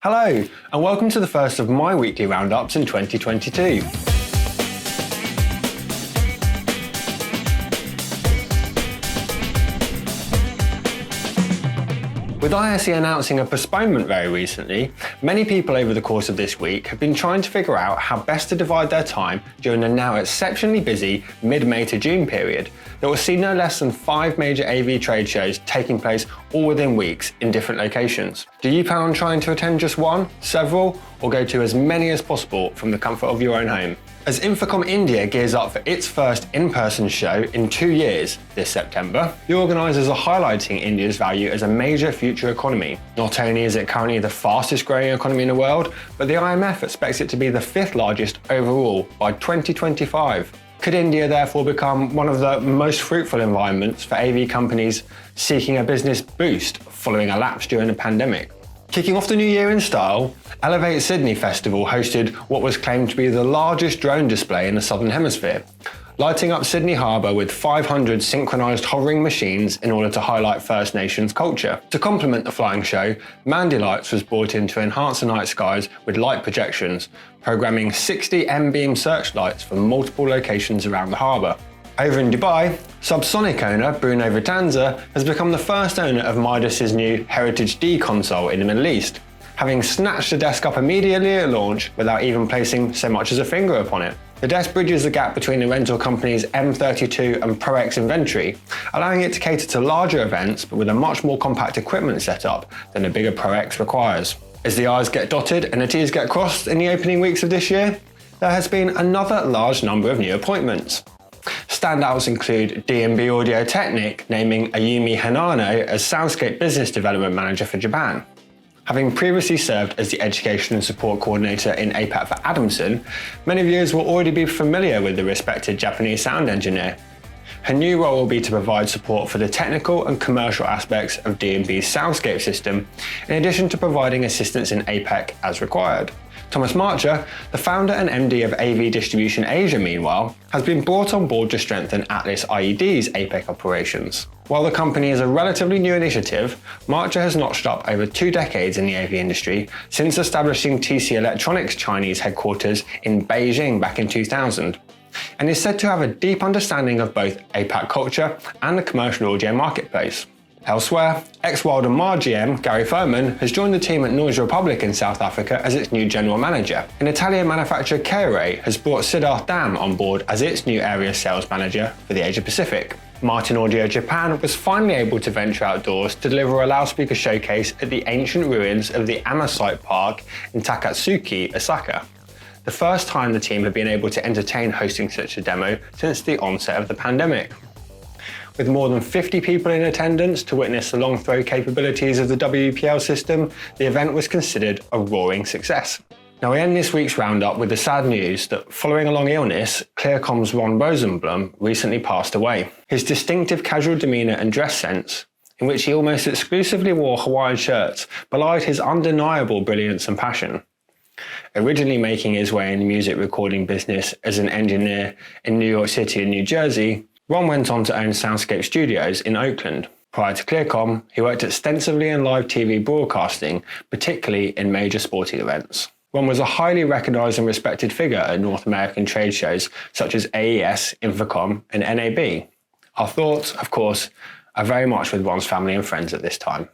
Hello, and welcome to the first of my weekly roundups in 2022. With ISE announcing a postponement very recently, many people over the course of this week have been trying to figure out how best to divide their time during the now exceptionally busy mid-May to June period that will see no less than 5 major AV trade shows taking place all within weeks in different locations. Do you plan on trying to attend just one, several, or go to as many as possible from the comfort of your own home? As Infocom India gears up for its first in-person show in 2 years this September, the organisers are highlighting India's value as a major future economy. Not only is it currently the fastest growing economy in the world, but the IMF expects it to be the 5th largest overall by 2025. Could India therefore become one of the most fruitful environments for AV companies seeking a business boost following a lapse during the pandemic? Kicking off the new year in style, Elevate Sydney Festival hosted what was claimed to be the largest drone display in the Southern Hemisphere, lighting up Sydney Harbour with 500 synchronised hovering machines in order to highlight First Nations culture. To complement the flying show, Mandy Lights was brought in to enhance the night skies with light projections, programming 60 M-beam searchlights from multiple locations around the harbour. Over in Dubai, Subsonic owner Bruno Vitanza has become the first owner of Midas' new Heritage D console in the Middle East, having snatched the desk up immediately at launch without even placing so much as a finger upon it. The desk bridges the gap between the rental company's M32 and Pro X inventory, allowing it to cater to larger events but with a much more compact equipment setup than a bigger Pro X requires. As the I's get dotted and the T's get crossed in the opening weeks of this year, there has been another large number of new appointments. Standouts include D&B Audio Technic naming Ayumi Hanano as Soundscape Business Development Manager for Japan. Having previously served as the Education and Support Coordinator in APAC for Adamson, many viewers will already be familiar with the respected Japanese sound engineer. Her new role will be to provide support for the technical and commercial aspects of D&B's Soundscape system, in addition to providing assistance in APAC as required. Thomas Marcher, the founder and MD of AV Distribution Asia, meanwhile, has been brought on board to strengthen Atlas IED's APAC operations. While the company is a relatively new initiative, Marcher has notched up over 2 decades in the AV industry since establishing TC Electronics' Chinese headquarters in Beijing back in 2000, and is said to have a deep understanding of both APAC culture and the commercial audio marketplace. Elsewhere, ex-Wild & Mar GM Gary Furman has joined the team at Noise Republic in South Africa as its new general manager. And Italian manufacturer K-Ray has brought Siddharth Dam on board as its new area sales manager for the Asia Pacific. Martin Audio Japan was finally able to venture outdoors to deliver a loudspeaker showcase at the ancient ruins of the Amasite Park in Takatsuki, Osaka. The first time the team had been able to entertain hosting such a demo since the onset of the pandemic. With more than 50 people in attendance to witness the long throw capabilities of the WPL system, the event was considered a roaring success. Now we end this week's roundup with the sad news that following a long illness, Clearcom's Rosenblum recently passed away. His distinctive casual demeanour and dress sense, in which he almost exclusively wore Hawaiian shirts, belied his undeniable brilliance and passion. Originally making his way in the music recording business as an engineer in New York City and New Jersey, Ron went on to own Soundscape Studios in Oakland. Prior to Clearcom, he worked extensively in live TV broadcasting, particularly in major sporting events. Ron was a highly recognised and respected figure at North American trade shows such as AES, Infocom and NAB. Our thoughts, of course, are very much with Ron's family and friends at this time.